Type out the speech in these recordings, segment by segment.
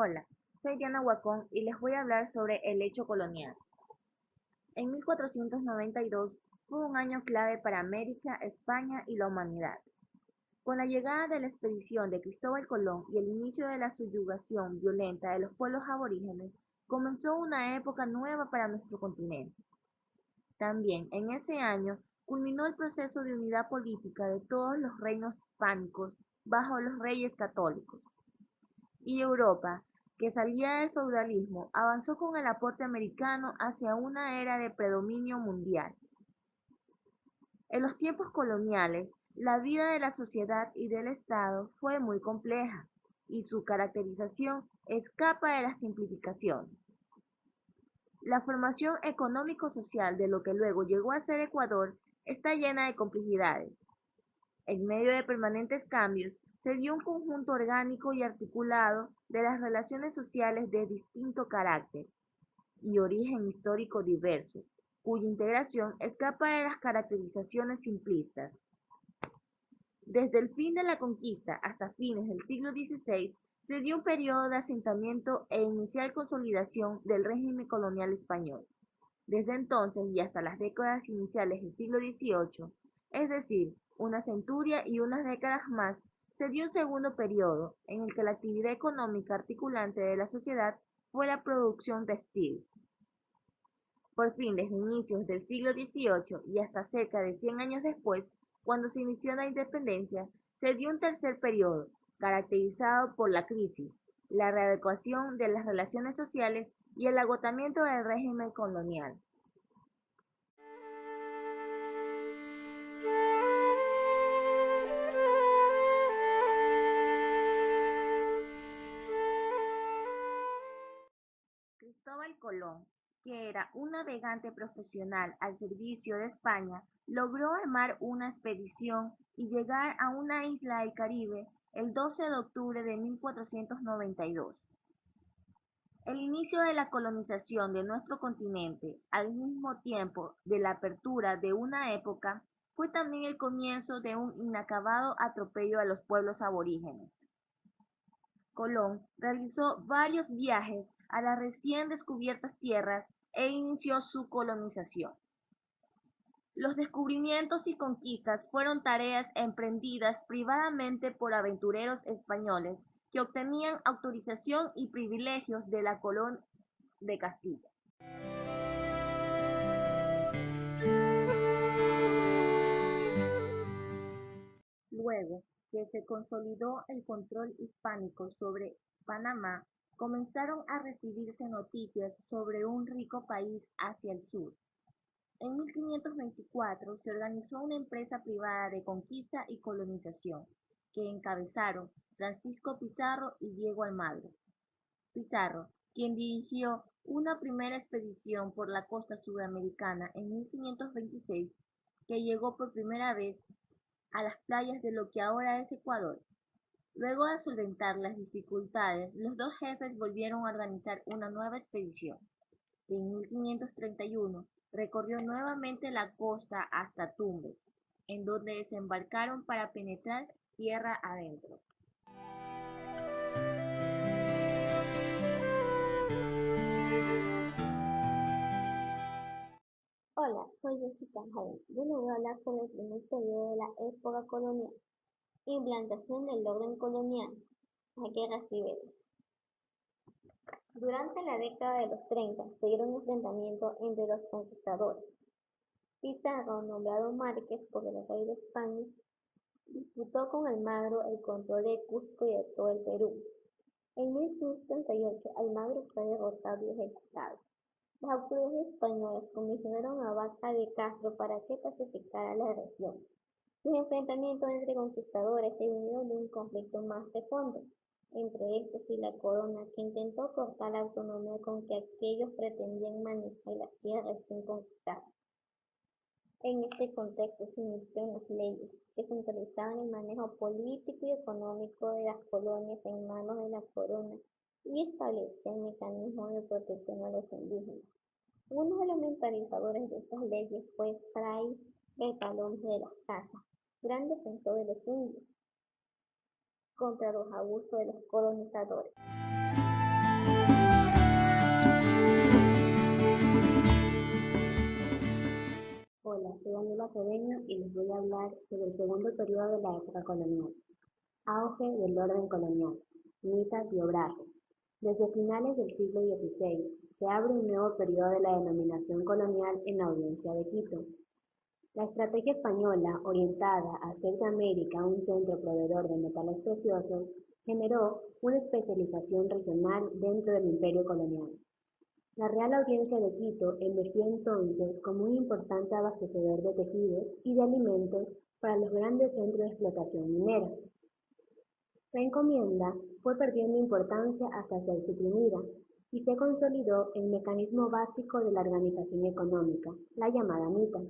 Hola, soy Diana Huacón y les voy a hablar sobre el hecho colonial. En 1492 fue un año clave para América, España y la humanidad. Con la llegada de la expedición de Cristóbal Colón y el inicio de la subyugación violenta de los pueblos aborígenes, comenzó una época nueva para nuestro continente. También en ese año culminó el proceso de unidad política de todos los reinos hispánicos bajo los reyes católicos. Y Europa, que salía del feudalismo, avanzó con el aporte americano hacia una era de predominio mundial. En los tiempos coloniales, la vida de la sociedad y del Estado fue muy compleja, y su caracterización escapa de las simplificaciones. La formación económico-social de lo que luego llegó a ser Ecuador está llena de complejidades. En medio de permanentes cambios, se dio un conjunto orgánico y articulado de las relaciones sociales de distinto carácter y origen histórico diverso, cuya integración escapa de las caracterizaciones simplistas. Desde el fin de la conquista hasta fines del siglo XVI, se dio un periodo de asentamiento e inicial consolidación del régimen colonial español. Desde entonces y hasta las décadas iniciales del siglo XVIII, es decir, una centuria y unas décadas más, se dio un segundo periodo en el que la actividad económica articulante de la sociedad fue la producción textil. Por fin, desde inicios del siglo XVIII y hasta cerca de 100 años después, cuando se inició la independencia, se dio un tercer periodo, caracterizado por la crisis, la readecuación de las relaciones sociales y el agotamiento del régimen colonial. Cristóbal Colón, que era un navegante profesional al servicio de España, logró armar una expedición y llegar a una isla del Caribe el 12 de octubre de 1492. El inicio de la colonización de nuestro continente, al mismo tiempo de la apertura de una época, fue también el comienzo de un inacabado atropello a los pueblos aborígenes. Colón realizó varios viajes a las recién descubiertas tierras e inició su colonización. Los descubrimientos y conquistas fueron tareas emprendidas privadamente por aventureros españoles que obtenían autorización y privilegios de la Corona de Castilla. Luego que se consolidó el control hispánico sobre Panamá, comenzaron a recibirse noticias sobre un rico país hacia el sur. En 1524 se organizó una empresa privada de conquista y colonización, que encabezaron Francisco Pizarro y Diego Almagro. Pizarro, quien dirigió una primera expedición por la costa sudamericana en 1526, que llegó por primera vez a las playas de lo que ahora es Ecuador. Luego de solventar las dificultades, los dos jefes volvieron a organizar una nueva expedición, que en 1531 recorrió nuevamente la costa hasta Tumbes, en donde desembarcaron para penetrar tierra adentro. Hola, soy Jessica Jaime. Yo les voy a hablar sobre el primer periodo de la época colonial, implantación del orden colonial, las guerras civiles. Durante la década de los 30 se dieron enfrentamientos entre los conquistadores. Pizarro, nombrado Márquez por el rey de España, disputó con Almagro el control de Cusco y de todo el Perú. En 1538 Almagro fue derrotado y ejecutado. Las autoridades españolas comisionaron a Vaca de Castro para que pacificara la región. Los enfrentamientos entre conquistadores se vinieron de un conflicto más de fondo, entre estos y la corona, que intentó cortar la autonomía con que aquellos pretendían manejar las tierras recién conquistadas. En este contexto se iniciaron las leyes, que centralizaban el manejo político y económico de las colonias en manos de la corona y establecían mecanismos de protección a los indígenas. Uno de los mentalizadores de estas leyes fue Fray Bartolomé de las Casas, gran defensor de los indios, contra los abusos de los colonizadores. les voy a hablar sobre el segundo periodo de la época colonial. Auge del orden colonial, mitas y obrajes. Desde finales del siglo XVI se abre un nuevo periodo de la denominación colonial en la Audiencia de Quito. La estrategia española, orientada a hacer de América un centro proveedor de metales preciosos, generó una especialización regional dentro del imperio colonial. La Real Audiencia de Quito emergió entonces como un importante abastecedor de tejidos y de alimentos para los grandes centros de explotación minera. La encomienda fue perdiendo importancia hasta ser suprimida y se consolidó el mecanismo básico de la organización económica, la llamada MITA.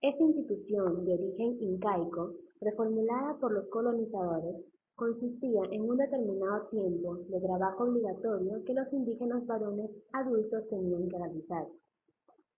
Esa institución de origen incaico, reformulada por los colonizadores, consistía en un determinado tiempo de trabajo obligatorio que los indígenas varones adultos tenían que realizar.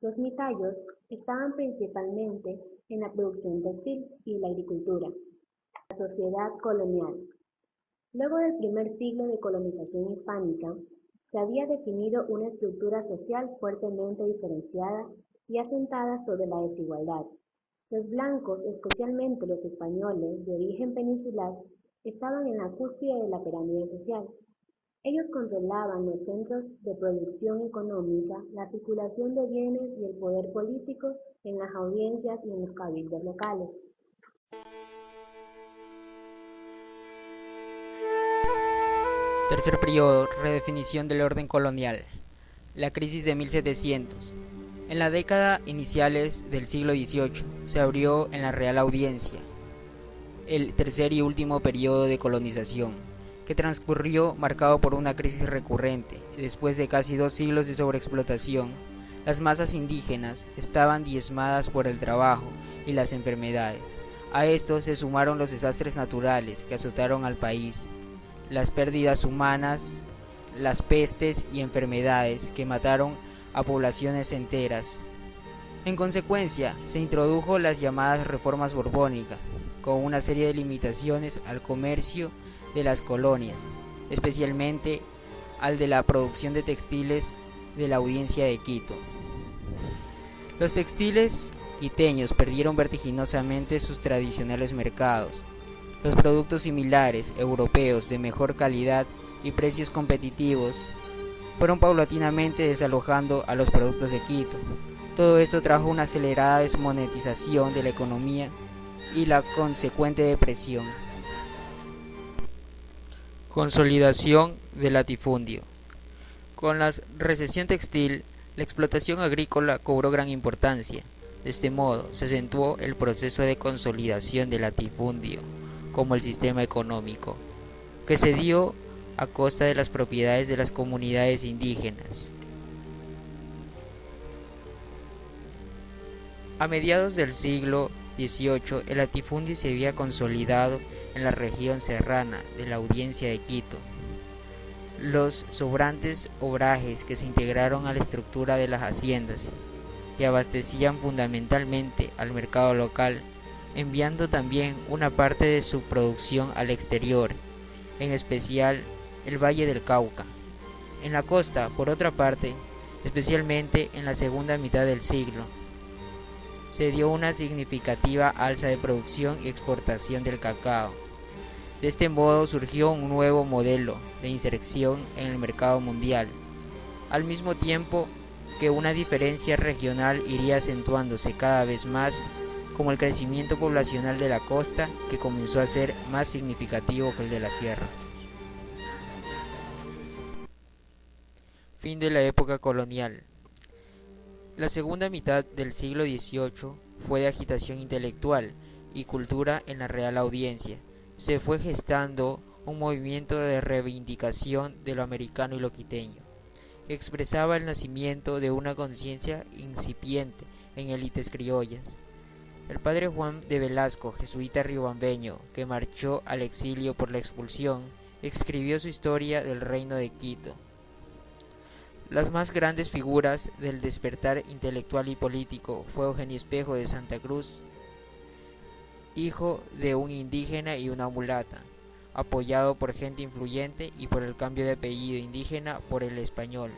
Los mitayos estaban principalmente en la producción textil y la agricultura. La sociedad colonial. Luego del primer siglo de colonización hispánica, se había definido una estructura social fuertemente diferenciada y asentada sobre la desigualdad. Los blancos, especialmente los españoles de origen peninsular, estaban en la cúspide de la pirámide social. Ellos controlaban los centros de producción económica, la circulación de bienes y el poder político en las audiencias y en los cabildos locales. Tercer periodo, redefinición del orden colonial. La crisis de 1700. En la década iniciales del siglo XVIII se abrió en la Real Audiencia el tercer y último periodo de colonización, que transcurrió marcado por una crisis recurrente. Después de casi 2 siglos de sobreexplotación, las masas indígenas estaban diezmadas por el trabajo y las enfermedades. A esto se sumaron los desastres naturales que azotaron al país, las pérdidas humanas, las pestes y enfermedades que mataron a poblaciones enteras. En consecuencia, se introdujo las llamadas reformas borbónicas, con una serie de limitaciones al comercio de las colonias, especialmente al de la producción de textiles de la Audiencia de Quito. Los textiles quiteños perdieron vertiginosamente sus tradicionales mercados. Los productos similares, europeos, de mejor calidad y precios competitivos, fueron paulatinamente desalojando a los productos de Quito. Todo esto trajo una acelerada desmonetización de la economía y la consecuente depresión. Consolidación del latifundio. Con la recesión textil, la explotación agrícola cobró gran importancia. De este modo, se acentuó el proceso de consolidación del latifundio como el sistema económico, que se dio a costa de las propiedades de las comunidades indígenas. A mediados del siglo XVIII, el latifundio se había consolidado en la región serrana de la Audiencia de Quito. Los sobrantes obrajes que se integraron a la estructura de las haciendas y abastecían fundamentalmente al mercado local, enviando también una parte de su producción al exterior, en especial el Valle del Cauca. En la costa, por otra parte, especialmente en la segunda mitad del siglo, se dio una significativa alza de producción y exportación del cacao. De este modo surgió un nuevo modelo de inserción en el mercado mundial, al mismo tiempo que una diferencia regional iría acentuándose cada vez más, como el crecimiento poblacional de la costa, que comenzó a ser más significativo que el de la sierra. Fin de la época colonial. La segunda mitad del siglo XVIII fue de agitación intelectual y cultura en la Real Audiencia. Se fue gestando un movimiento de reivindicación de lo americano y lo quiteño, que expresaba el nacimiento de una conciencia incipiente en élites criollas. El padre Juan de Velasco, jesuita riobambeño, que marchó al exilio por la expulsión, escribió su historia del Reino de Quito. Las más grandes figuras del despertar intelectual y político fue Eugenio Espejo de Santa Cruz, hijo de un indígena y una mulata, apoyado por gente influyente y por el cambio de apellido indígena por el español,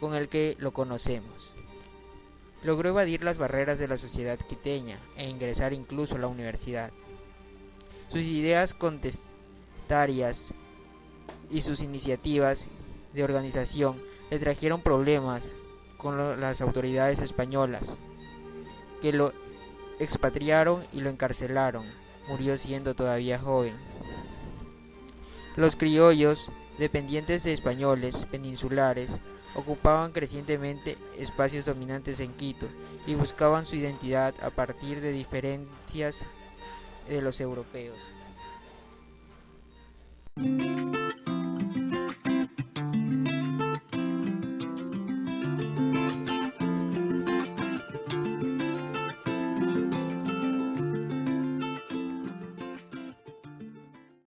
con el que lo conocemos. Logró evadir las barreras de la sociedad quiteña e ingresar incluso a la universidad. Sus ideas contestarias y sus iniciativas de organización le trajeron problemas con las autoridades españolas, que lo expatriaron y lo encarcelaron. Murió siendo todavía joven. Los criollos, dependientes de españoles peninsulares, ocupaban crecientemente espacios dominantes en Quito y buscaban su identidad a partir de diferencias de los europeos.